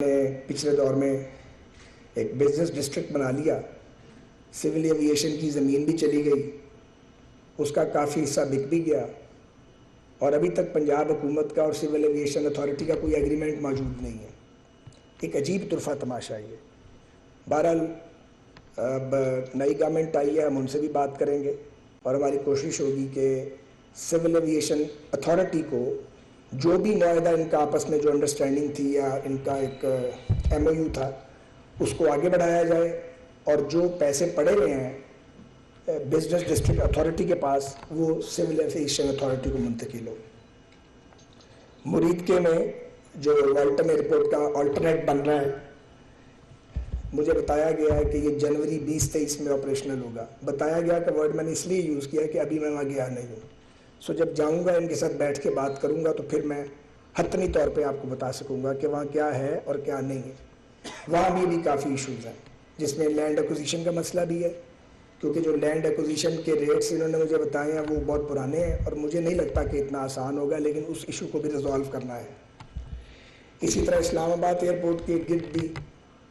نے پچھلے دور میں ایک بزنس ڈسٹرکٹ بنا لیا، سول ایویشن کی زمین بھی چلی گئی، اس کا کافی حصہ بک بھی گیا، اور ابھی تک پنجاب حکومت کا اور سول ایویشن اتھارٹی کا کوئی ایگریمنٹ موجود نہیں ہے۔ ایک عجیب طرفہ تماشا یہ۔ بہرحال اب نئی گورنمنٹ آئی ہے، ہم ان سے بھی بات کریں گے، اور ہماری کوشش ہوگی کہ سول ایویشن اتھارٹی کو جو بھی معاہدہ ان کا آپس میں جو انڈرسٹینڈنگ تھی یا ان کا ایک ایم او یو تھا، اس کو آگے بڑھایا جائے، اور جو پیسے پڑے ہوئے ہیں بزنس ڈسٹرکٹ اتھارٹی کے پاس وہ سول ایویشن اتھارٹی کو منتقل ہو۔ مرید کے میں جو والٹن ایئرپورٹ کا آلٹرنیٹ بن رہا ہے، مجھے بتایا گیا ہے کہ یہ جنوری 2023 میں آپریشنل ہوگا۔ بتایا گیا کہ ورڈ میں نے اس لیے یوز کیا کہ ابھی میں وہاں گیا نہیں ہوں، سو جب جاؤں گا ان کے ساتھ بیٹھ کے بات کروں گا تو پھر میں حتمی طور پہ آپ کو بتا سکوں گا کہ وہاں کیا ہے اور کیا نہیں ہے۔ وہاں بھی کافی ایشوز ہیں، جس میں لینڈ ایکوزیشن کا مسئلہ بھی ہے، کیونکہ جو لینڈ ایکوزیشن کے ریٹس انہوں نے مجھے بتائے ہیں وہ بہت پرانے ہیں، اور مجھے نہیں لگتا کہ اتنا آسان ہوگا، لیکن اس ایشو کو بھی ریزالو کرنا ہے۔ اسی طرح اسلام آباد ایئرپورٹ کے گرد بھی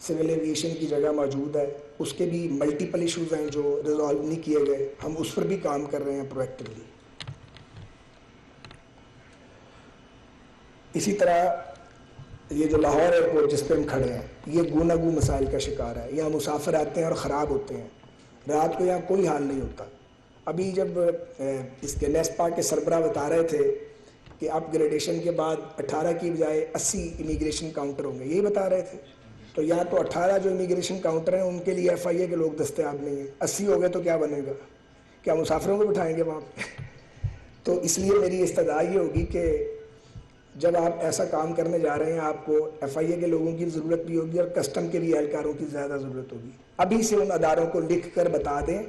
سول ایویشن کی جگہ موجود ہے، اس کے بھی ملٹیپل ایشوز ہیں جو ریزالو نہیں کیے گئے، ہم اس پر بھی کام کر رہے ہیں پرویکٹیولی۔ اسی طرح یہ جو لاہور ایئرپورٹ جس پہ ہم کھڑے ہیں، یہ گوناگو مسائل کا شکار ہے۔ یہاں مسافر آتے ہیں اور خراب ہوتے ہیں، رات کو یہاں کوئی حال نہیں ہوتا۔ ابھی جب اس کے نیسپا کے سربراہ بتا رہے تھے کہ اپ گریڈیشن کے بعد 18 کی بجائے 80 امیگریشن کاؤنٹر ہوں گے، یہی بتا رہے تھے، تو یہاں تو 18 جو امیگریشن کاؤنٹر ہیں ان کے لیے ایف آئی اے کے لوگ دستیاب نہیں ہیں، 80 ہو گئے تو کیا بنے گا؟ کیا مسافروں کو بٹھائیں گے وہاں پہ؟ تو اس لیے میری استدعا یہ ہوگی کہ جب آپ ایسا کام کرنے جا رہے ہیں، آپ کو ایف آئی اے کے لوگوں کی ضرورت بھی ہوگی اور کسٹم کے بھی اہلکاروں کی زیادہ ضرورت ہوگی۔ ابھی سے ان اداروں کو لکھ کر بتا دیں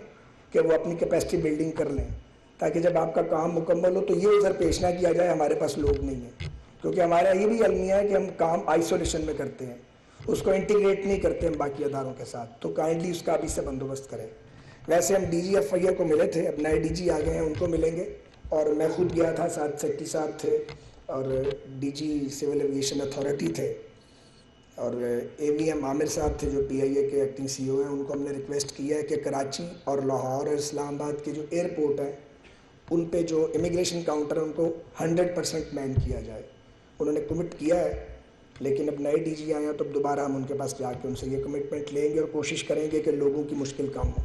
کہ وہ اپنی کیپیسٹی بلڈنگ کر لیں، تاکہ جب آپ کا کام مکمل ہو تو یہ ادھر پیش نہ کیا جائے ہمارے پاس لوگ نہیں ہیں، کیونکہ ہمارا یہ بھی المیہ ہے کہ ہم کام آئسولیشن میں کرتے ہیں، اس کو انٹیگریٹ نہیں کرتے ہم باقی اداروں کے ساتھ، تو کائنڈلی اس کا ابھی سے بندوبست کریں۔ ویسے ہم ڈی جی ایف آئی اے کو ملے تھے، اب نئے ڈی جی آ گئے ہیں، ان کو ملیں گے، اور میں خود گیا تھا، ساتھ سیکٹری صاحب تھے اور D G civil aviation authority تھے، اور اے وی ایم عامر صاحب تھے جو پی آئی اے کے ایکٹنگ سی او ہیں۔ ان کو ہم نے ریکویسٹ کیا ہے کہ کراچی اور لاہور اور اسلام آباد کے جو ایئرپورٹ ہیں ان پہ جو امیگریشن کاؤنٹر ہیں ان کو 100% مین کیا جائے۔ انہوں نے کمٹ کیا ہے، لیکن اب نئے ڈی جی آئے ہیں تو اب دوبارہ ہم ان کے پاس جا کے ان سے یہ کمٹمنٹ لیں گے اور کوشش کریں گے کہ لوگوں کی مشکل کم ہو۔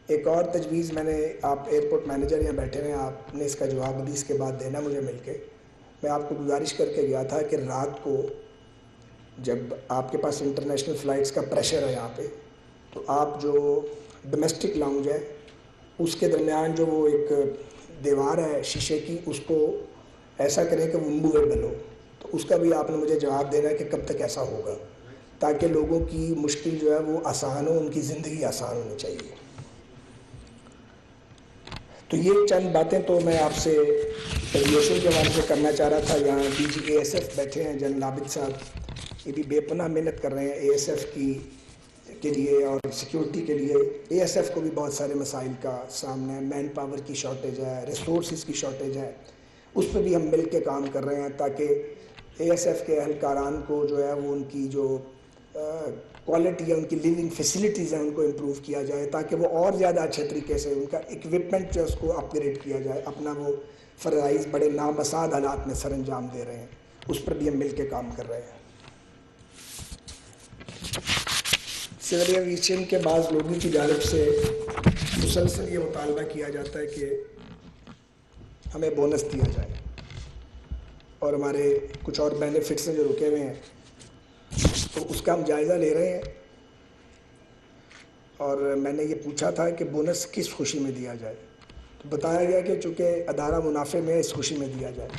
ایک اور تجویز میں نے، آپ ایئرپورٹ مینیجر یہاں بیٹھے ہوئے ہیں، آپ نے اس کا جواب ابھی اس کے بعد دینا مجھے مل کے۔ میں آپ کو گزارش کر کے گیا تھا کہ رات کو جب آپ کے پاس انٹرنیشنل فلائٹس کا پریشر ہے یہاں پہ، تو آپ جو ڈومیسٹک لاؤنج ہے اس کے درمیان جو وہ ایک دیوار ہے شیشے کی، اس کو ایسا کریں کہ وہ موویبل ہو، تو اس کا بھی آپ نے مجھے جواب دینا ہے کہ کب تک ایسا ہوگا، تاکہ لوگوں کی مشکل جو ہے وہ آسان ہو، ان کی زندگی آسان ہونی چاہیے۔ تو یہ چند باتیں تو میں آپ سے ایویشن کے حوالے سے کرنا چاہ رہا تھا۔ یہاں D G A S F بیٹھے ہیں جنرل عابد صاحب، یہ بھی بے پناہ محنت کر رہے ہیں اے ایس ایف کے لیے اور سیکیورٹی کے لیے۔ اے ایس ایف کو بھی بہت سارے مسائل کا سامنا ہے، مین پاور کی شارٹیج ہے، ریسورسز کی شارٹیج ہے، اس پہ بھی ہم مل کے کام کر رہے ہیں تاکہ اے ایس ایف کے اہلکاران کو جو ہے وہ ان کی جو کوالٹی ہے، ان کی لیونگ فیسلٹیز ہیں، ان کو امپروو کیا جائے، تاکہ وہ اور زیادہ اچھے طریقے سے ان کا اکوپمنٹ جو ہے اس کو اپ گریڈ کیا جائے، اپنا وہ فرائض بڑے نابساد حالات میں سر انجام دے رہے ہیں، اس پر بھی ہم مل کے کام کر رہے ہیں۔ سول ایویشن کے بعض لوگوں کی جانب سے مسلسل یہ مطالبہ کیا جاتا ہے کہ ہمیں بونس دیا جائے، اور ہمارے کچھ اور بینیفٹس ہیں جو رکے ہوئے ہیں، تو اس کا ہم جائزہ لے رہے ہیں، اور میں نے یہ پوچھا تھا کہ بونس کس خوشی میں دیا جائے، تو بتایا گیا کہ چونکہ ادارہ منافع میں اس خوشی میں دیا جائے۔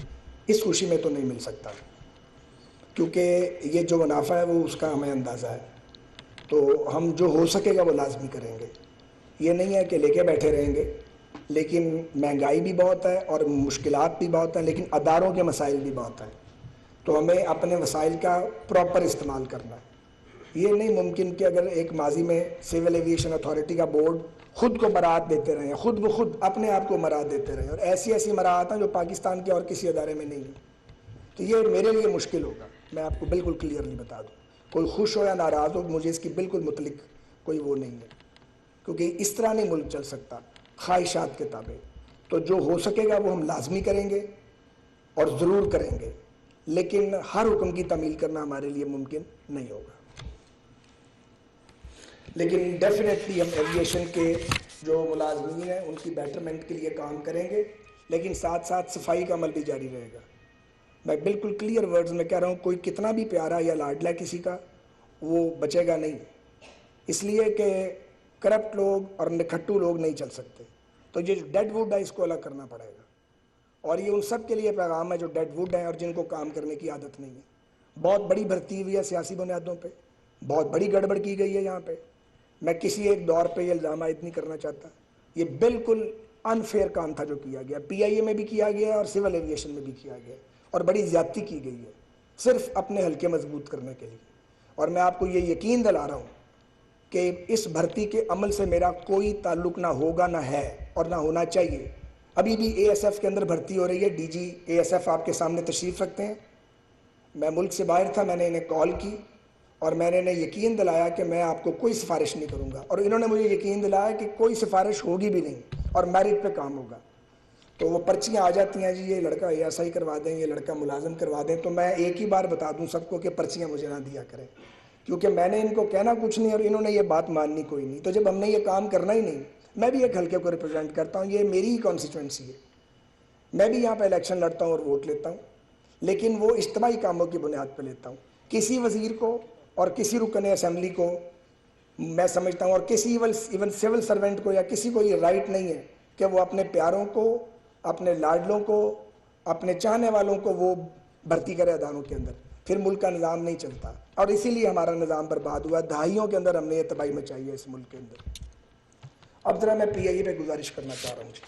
اس خوشی میں تو نہیں مل سکتا، کیونکہ یہ جو منافع ہے وہ اس کا ہمیں اندازہ ہے، تو ہم جو ہو سکے گا وہ لازمی کریں گے۔ یہ نہیں ہے کہ لے کے بیٹھے رہیں گے، لیکن مہنگائی بھی بہت ہے اور مشکلات بھی بہت ہیں، لیکن اداروں کے مسائل بھی بہت ہیں، تو ہمیں اپنے وسائل کا پراپر استعمال کرنا ہے۔ یہ نہیں ممکن کہ اگر ایک ماضی میں سول ایویشن اتھارٹی کا بورڈ خود کو مراعات دیتے رہے ہیں، خود بخود اپنے آپ کو مراعات دیتے رہے ہیں، اور ایسی ایسی مراعات ہیں جو پاکستان کے اور کسی ادارے میں نہیں ہیں، تو یہ میرے لیے مشکل ہوگا، میں آپ کو بالکل کلیئرلی بتا دوں۔ کوئی خوش ہو یا ناراض ہو، مجھے اس کی بالکل متعلق کوئی وہ نہیں ہے، کیونکہ اس طرح نہیں ملک چل سکتا خواہشات کے تابع۔ تو جو ہو سکے گا وہ ہم لازمی کریں گے اور ضرور کریں گے، لیکن ہر حکم کی تعمیل کرنا ہمارے لیے ممکن نہیں ہوگا۔ لیکن ڈیفینیٹلی ہم ایویشن کے جو ملازمین ہیں ان کی بیٹرمنٹ کے لیے کام کریں گے، لیکن ساتھ ساتھ صفائی کا عمل بھی جاری رہے گا۔ میں بالکل کلیئر ورڈز میں کہہ رہا ہوں، کوئی کتنا بھی پیارا یا لاڈلا کسی کا وہ بچے گا نہیں، اس لیے کہ کرپٹ لوگ اور نکھٹو لوگ نہیں چل سکتے۔ تو یہ جو ڈیڈ ووڈ ہے اس کو الگ کرنا پڑے گا، اور یہ ان سب کے لیے پیغام ہے جو ڈیڈ ووڈ ہیں اور جن کو کام کرنے کی عادت نہیں ہے۔ بہت بڑی بھرتی ہوئی ہے سیاسی بنیادوں پہ، بہت بڑی گڑبڑ کی گئی ہے یہاں پہ۔ میں کسی ایک دور پہ یہ الزام عائد نہیں کرنا چاہتا، یہ بالکل انفیئر کام تھا جو کیا گیا، پی آئی اے میں بھی کیا گیا اور سول ایویشن میں بھی کیا گیا، اور بڑی زیادتی کی گئی ہے صرف اپنے حلقے مضبوط کرنے کے لیے۔ اور میں آپ کو یہ یقین دلا رہا ہوں کہ اس بھرتی کے عمل سے میرا کوئی تعلق نہ ہوگا، نہ ہے اور نہ ہونا چاہیے۔ ابھی بھی اے ایس ایف کے اندر بھرتی ہو رہی ہے، D G A S F آپ کے سامنے تشریف رکھتے ہیں۔ میں ملک سے باہر تھا، میں نے انہیں کال کی اور میں نے انہیں یقین دلایا کہ میں آپ کو کوئی سفارش نہیں کروں گا، اور انہوں نے مجھے یقین دلایا کہ کوئی سفارش ہوگی بھی نہیں اور میرٹ پہ کام ہوگا۔ تو وہ پرچیاں آ جاتی ہیں، جی یہ لڑکا اے ایس آئی کروا دیں، یہ لڑکا ملازم کروا دیں، تو میں ایک ہی بار بتا دوں سب کو کہ پرچیاں مجھے نہ دیا کریں، کیونکہ میں نے ان کو کہنا کچھ نہیں اور انہوں نے یہ بات ماننی کوئی نہیں۔ تو جب ہم نے یہ کام کرنا ہی نہیں، میں بھی ایک حلقے کو ریپرزینٹ کرتا ہوں، یہ میری ہی کانسٹیچوئنسی ہے، میں بھی یہاں پہ الیکشن لڑتا ہوں اور ووٹ لیتا ہوں، لیکن وہ اجتماعی کاموں کی بنیاد پہ لیتا ہوں۔ کسی وزیر کو اور کسی رکن اسمبلی کو میں سمجھتا ہوں، اور کسی ایون سول سرونٹ کو یا کسی کو یہ رائٹ نہیں ہے کہ وہ اپنے پیاروں کو، اپنے لاڈلوں کو، اپنے چاہنے والوں کو وہ بھرتی کرے اداروں کے اندر، پھر ملک کا نظام نہیں چلتا، اور اسی لیے ہمارا نظام برباد ہوا۔ دہائیوں کے اندر ہم نے یہ تباہی مچائی ہے اس ملک کے اندر۔ اب ذرا میں پی آئی اے پہ گزارش کرنا چاہ رہا ہوں جی۔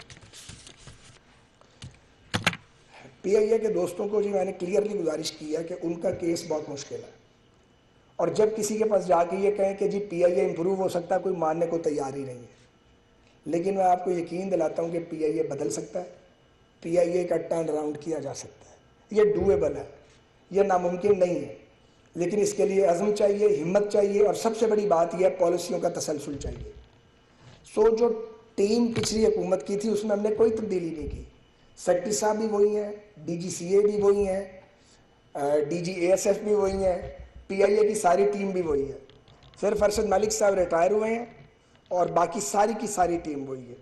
پی آئی اے کے دوستوں کو جی میں نے کلیئرلی گزارش کی ہے کہ ان کا کیس بہت مشکل ہے، اور جب کسی کے پاس جا کے یہ کہیں کہ جی پی آئی اے امپروو ہو سکتا ہے، کوئی ماننے کو تیار ہی نہیں ہے۔ لیکن میں آپ کو یقین دلاتا ہوں کہ پی آئی اے بدل سکتا ہے، پی آئی اے کا ٹرن اراؤنڈ کیا جا سکتا ہے، یہ ڈویبل ہے، یہ ناممکن نہیں ہے، لیکن اس کے لیے عزم چاہیے، ہمت چاہیے، اور سب سے بڑی بات یہ ہے پالیسیوں کا تسلسل چاہیے۔ جو ٹیم پچھلی حکومت کی تھی اس میں ہم نے کوئی تبدیلی نہیں کی، سیکٹری صاحب بھی وہی ہیں، ڈی جی سی اے بھی وہی ہیں، D G A S F بھی وہی ہیں، پی آئی اے کی ساری ٹیم بھی وہی ہے، صرف ارشد ملک صاحب ریٹائر ہوئے ہیں اور باقی ساری کی ساری ٹیم وہی ہے۔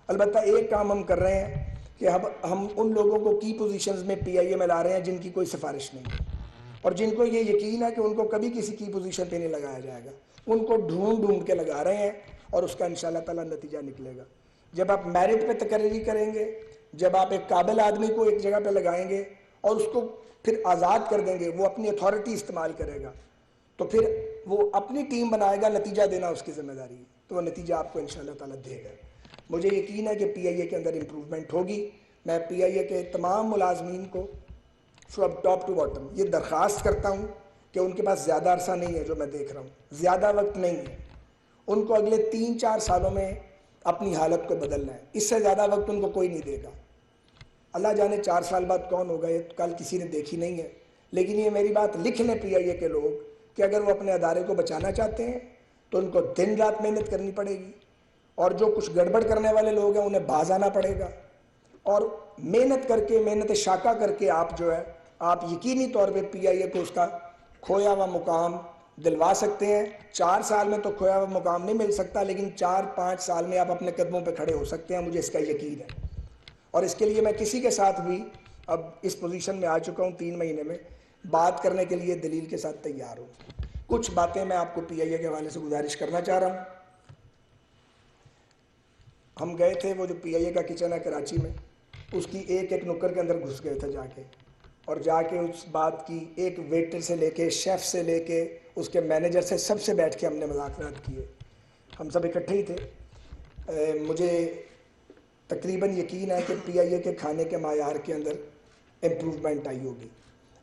البتہ ایک کام ہم کر رہے ہیں کہ اب ہم ان لوگوں کو کی پوزیشنز میں پی آئی اے میں لا رہے ہیں جن کی کوئی سفارش نہیں ہے اور جن کو یہ یقین ہے کہ ان کو کبھی کسی کی پوزیشن پہ نہیں لگایا جائے گا، ان کو ڈھونڈ کے لگا رہے ہیں، اور اس کا انشاءاللہ تعالیٰ نتیجہ نکلے گا۔ جب آپ میرٹ پہ تقرری کریں گے، جب آپ ایک قابل آدمی کو ایک جگہ پہ لگائیں گے اور اس کو پھر آزاد کر دیں گے، وہ اپنی اتھارٹی استعمال کرے گا، تو پھر وہ اپنی ٹیم بنائے گا، نتیجہ دینا اس کی ذمہ داری ہے، تو وہ نتیجہ آپ کو انشاءاللہ تعالیٰ دے گا۔ مجھے یقین ہے کہ پی آئی اے کے اندر امپروومنٹ ہوگی۔ میں پی آئی اے کے تمام ملازمین کو فرام ٹاپ ٹو باٹم یہ درخواست کرتا ہوں کہ ان کے پاس زیادہ عرصہ نہیں ہے، جو میں دیکھ رہا ہوں زیادہ وقت نہیں ہے، ان کو اگلے 3-4 سالوں میں اپنی حالت کو بدلنا ہے، اس سے زیادہ وقت ان کو کوئی نہیں دے گا۔ اللہ جانے 4 سال بعد کون ہوگا، یہ کل کسی نے دیکھی نہیں ہے، لیکن یہ میری بات لکھ لیں پی آئی اے کے لوگ کہ اگر وہ اپنے ادارے کو بچانا چاہتے ہیں تو ان کو دن رات محنت کرنی پڑے گی، اور جو کچھ گڑبڑ کرنے والے لوگ ہیں انہیں باز آنا پڑے گا، اور محنت کر کے، محنت شاقہ کر کے آپ جو ہے آپ یقینی طور پہ پی آئی اے کو اس کا کھویا ہوا مقام دلوا سکتے ہیں۔ 4 سال میں تو کھویا ہوا مقام نہیں مل سکتا، لیکن 4-5 سال میں آپ اپنے قدموں پہ کھڑے ہو سکتے ہیں، مجھے اس کا یقین ہے، اور اس کے لیے میں کسی کے ساتھ بھی اب اس پوزیشن میں آ چکا ہوں 3 مہینے میں، بات کرنے کے لیے دلیل کے ساتھ تیار ہوں۔ کچھ باتیں میں آپ کو پی آئی اے کے حوالے سے گزارش کرنا چاہ رہا ہوں۔ ہم گئے تھے، وہ جو پی آئی اے کا کچن ہے کراچی میں، اس کی ایک نکر کے اندر گھس گئے تھے جا کے، اور جا کے اس بات کی ایک ویٹر سے لے کے، شیف سے لے کے، اس کے مینیجر سے، سب سے بیٹھ کے ہم نے مذاکرات کیے، ہم سب اکٹھے ہی تھے۔ مجھے تقریباً یقین ہے کہ پی آئی اے کے کھانے کے معیار کے اندر امپروومنٹ آئی ہوگی،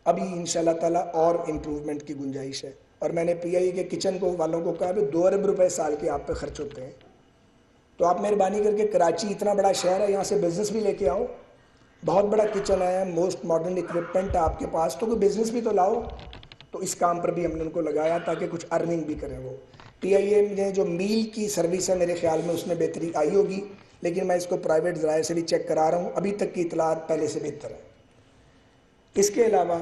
ابھی انشاءاللہ تعالیٰ اور امپروومنٹ کی گنجائش ہے، اور میں نے پی آئی اے کے کچن کو والوں کو کہا کہ 2 ارب روپے سال کے آپ پہ خرچ ہوتے ہیں، تو آپ مہربانی کر کے، کراچی اتنا بڑا شہر ہے، یہاں سے بزنس بھی لے کے آؤ، بہت بڑا کچن ہے، موسٹ ماڈرن اکوپمنٹ ہے آپ کے پاس، تو کوئی بزنس بھی تو لاؤ، تو اس کام پر بھی ہم نے ان کو لگایا تاکہ کچھ ارننگ بھی کریں وہ. پی آئی اے نے جو میل کی سروس ہے میرے خیال میں اس میں بہتری آئی ہوگی، لیکن میں اس کو پرائیویٹ ذرائع سے بھی چیک کرا رہا ہوں، ابھی تک کی اطلاعات پہلے سے بہتر ہے. اس کے علاوہ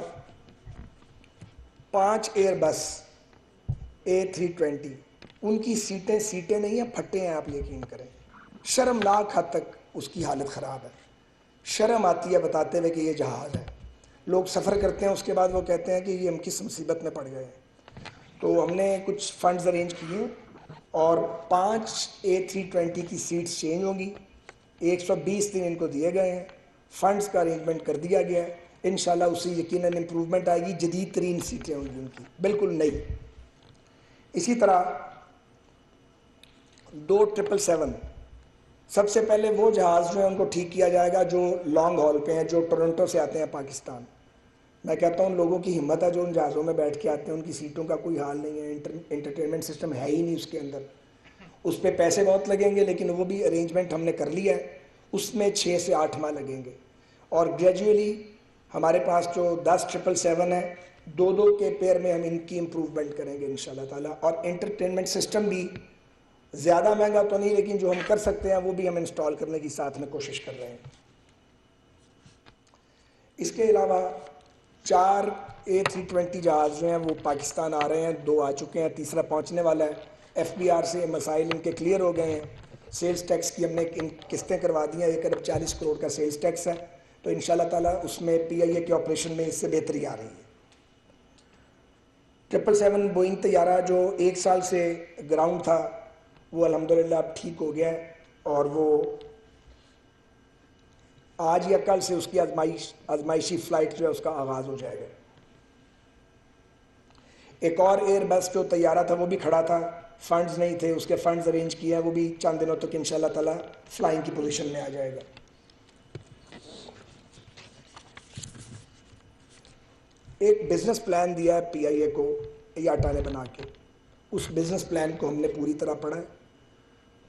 5 ایئر بس A320 ان کی سیٹیں نہیں ہیں، پھٹے ہیں، آپ یقین کریں. شرمناک حد تک اس کی حالت خراب ہے. شرم آتی ہے بتاتے ہوئے کہ یہ جہاز ہے. لوگ سفر کرتے ہیں اس کے بعد وہ کہتے ہیں کہ یہ ہم کس مصیبت میں پڑ گئے ہیں. تو ہم نے کچھ فنڈز ارینج کیے اور 5 A320 کی سیٹس چینج ہوں گی. 120 دن ان کو دیے گئے ہیں، فنڈز کا ارینجمنٹ کر دیا گیا ہے. انشاءاللہ اسے یقیناً امپروومنٹ آئے گی، جدید ترین سیٹیں ہوں گی ان کی، بالکل نئی. اسی طرح 2 777 سب سے پہلے وہ جہاز جو ہیں ان کو ٹھیک کیا جائے گا جو لانگ ہال پہ ہیں، جو ٹورنٹو سے آتے ہیں پاکستان. میں کہتا ہوں لوگوں کی ہمت ہے جو ان جہازوں میں بیٹھ کے آتے ہیں، ان کی سیٹوں کا کوئی حال نہیں ہے، انٹرٹینمنٹ سسٹم ہے ہی نہیں اس کے اندر. اس پہ پیسے بہت لگیں گے لیکن وہ بھی ارینجمنٹ ہم نے کر لیا ہے، اس میں 6 سے 8 ماہ لگیں گے. اور گریجولی ہمارے پاس جو 10 777 ہے، 2 کے پیر میں ہم ان کی امپروومنٹ کریں گے انشاءاللہ تعالیٰ. اور انٹرٹینمنٹ سسٹم بھی زیادہ مہنگا تو نہیں، لیکن جو ہم کر سکتے ہیں وہ بھی ہم انسٹال کرنے کی ساتھ میں کوشش کر رہے ہیں. اس کے علاوہ 4 A320 جہاز جو ہیں وہ پاکستان آ رہے ہیں، 2 آ چکے ہیں، تیسرا پہنچنے والا ہے. FBR سے مسائل ان کے کلیئر ہو گئے ہیں. سیلز ٹیکس کی ہم نے ان قسطیں کروا دی ہیں، 1.40 کروڑ کا سیلز ٹیکس ہے. تو انشاءاللہ تعالیٰ اس میں PIA کے آپریشن میں اس سے بہتری آ رہی ہے. 777 بوئنگ طیارہ جو 1 سال سے گراؤنڈ تھا وہ الحمدللہ اب ٹھیک ہو گیا ہے، اور وہ آج یا کل سے اس کی آزمائشی فلائٹ جو ہے اس کا آغاز ہو جائے گا. ایک اور ایئر بس جو طیارہ تھا وہ بھی کھڑا تھا، فنڈز نہیں تھے، اس کے فنڈز ارینج کیے ہیں، وہ بھی چند دنوں تک انشاءاللہ تعالیٰ فلائنگ کی پوزیشن میں آ جائے گا. ایک بزنس پلان دیا ہے PIA کو ایاٹا نے بنا کے، اس بزنس پلان کو ہم نے پوری طرح پڑھا ہے.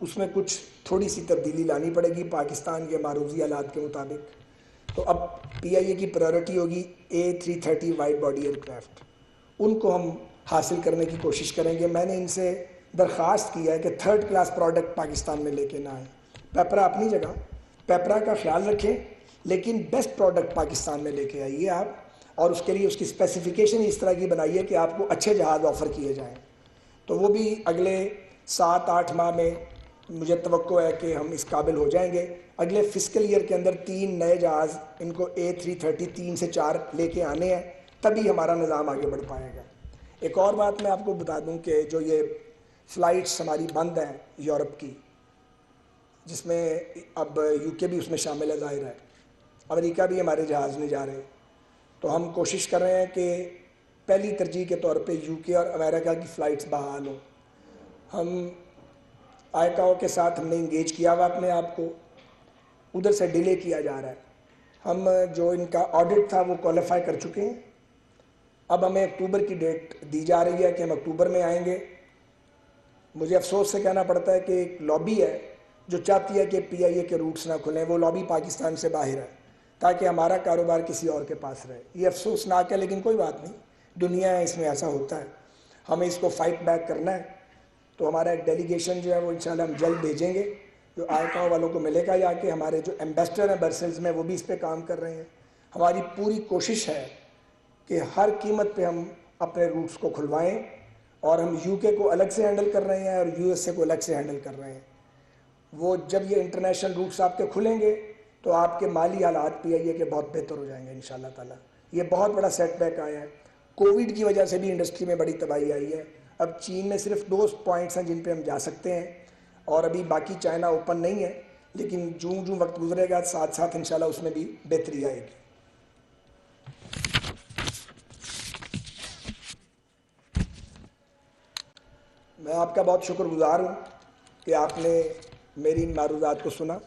اس میں کچھ تھوڑی سی تبدیلی لانی پڑے گی پاکستان کے معروضی حالات کے مطابق. تو اب PIA کی پرائیورٹی ہوگی A330 wide body aircraft, ان کو ہم حاصل کرنے کی کوشش کریں گے. میں نے ان سے درخواست کی ہے کہ 3rd کلاس پروڈکٹ پاکستان میں لے کے نہ آئیں. پیپرا اپنی جگہ، پیپرا کا خیال رکھیں، لیکن بیسٹ پروڈکٹ پاکستان میں لے کے آئیے آپ، اور اس کے لیے اس کی اسپیسیفیکیشن اس طرح کی بنائیے کہ آپ کو اچھے جہاز آفر کیے جائیں. تو وہ بھی اگلے 7-8 ماہ میں مجھے توقع ہے کہ ہم اس قابل ہو جائیں گے. اگلے فسکل ایئر کے اندر 3 نئے جہاز ان کو A330 3 سے 4 لے کے آنے ہیں، تبھی ہمارا نظام آگے بڑھ پائے گا. ایک اور بات میں آپ کو بتا دوں کہ جو یہ فلائٹس ہماری بند ہیں یورپ کی، جس میں اب UK بھی اس میں شامل ہے، ظاہر ہے امریکہ بھی ہمارے جہاز نہیں جا رہے، تو ہم کوشش کر رہے ہیں کہ پہلی ترجیح کے طور پہ UK اور امریکہ کی فلائٹس بحال ہوں. ہم ICAO کے ساتھ ہم نے انگیج کیا ہوا اپنے آپ کو، ادھر سے ڈیلے کیا جا رہا ہے. ہم جو ان کا آڈٹ تھا وہ کوالیفائی کر چکے ہیں، اب ہمیں اکتوبر کی ڈیٹ دی جا رہی ہے کہ ہم اکتوبر میں آئیں گے. مجھے افسوس سے کہنا پڑتا ہے کہ ایک لابی ہے جو چاہتی ہے کہ PIA کے روٹس نہ کھلیں، وہ لابی پاکستان سے باہر ہے تاکہ ہمارا کاروبار کسی اور کے پاس رہے. یہ افسوسناک ہے لیکن کوئی بات نہیں، دنیا ہے، اس میں ایسا ہوتا ہے. ہمیں اس کو فائٹ بیک کرنا ہے. تو ہمارا ایک ڈیلیگیشن جو ہے وہ انشاءاللہ ہم جلد بھیجیں گے، جو ICAO والوں کو ملے گا، یا کہ ہمارے جو ایمبیسڈر ہیں برسلز میں وہ بھی اس پہ کام کر رہے ہیں. ہماری پوری کوشش ہے کہ ہر قیمت پہ ہم اپنے روٹس کو کھلوائیں، اور ہم UK کو الگ سے ہینڈل کر رہے ہیں اور USA کو الگ سے ہینڈل کر رہے ہیں. وہ جب یہ انٹرنیشنل روٹس آپ کے کھلیں گے تو آپ کے مالی حالات PIA کے بہت بہتر ہو جائیں گے انشاءاللہ تعالیٰ. یہ بہت بڑا سیٹ بیک آیا ہے، کووڈ کی وجہ سے بھی انڈسٹری میں بڑی تباہی آئی ہے. اب چین میں صرف 2 پوائنٹس ہیں جن پہ ہم جا سکتے ہیں، اور ابھی باقی چائنا اوپن نہیں ہے، لیکن جوں وقت گزرے گا ساتھ ساتھ انشاءاللہ اس میں بھی بہتری آئے گی. میں آپ کا بہت شکر گزار ہوں کہ آپ نے میری ان معروضات کو سنا.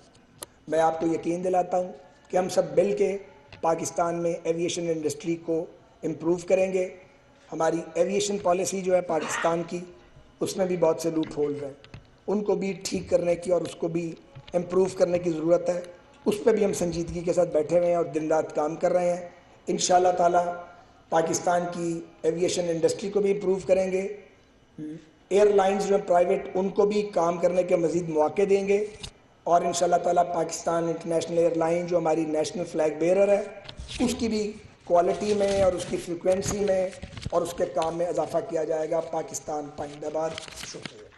میں آپ کو یقین دلاتا ہوں کہ ہم سب مل کے پاکستان میں ایویشن انڈسٹری کو امپروو کریں گے. ہماری ایویشن پالیسی جو ہے پاکستان کی، اس میں بھی بہت سے لوپ ہولز ہیں، ان کو بھی ٹھیک کرنے کی اور اس کو بھی امپروو کرنے کی ضرورت ہے. اس پہ بھی ہم سنجیدگی کے ساتھ بیٹھے ہوئے ہیں اور دن رات کام کر رہے ہیں. انشاءاللہ تعالیٰ پاکستان کی ایویشن انڈسٹری کو بھی امپروو کریں گے، ایئر لائنز جو ہیں پرائیویٹ ان کو بھی کام کرنے کے مزید مواقع دیں گے، اور انشاءاللہ تعالیٰ پاکستان انٹرنیشنل ایئر لائن جو ہماری نیشنل فلیگ بیئرر ہے اس کی بھی کوالٹی میں اور اس کی فریکوینسی میں اور اس کے کام میں اضافہ کیا جائے گا۔ پاکستان پائندہ باد۔ شکریہ۔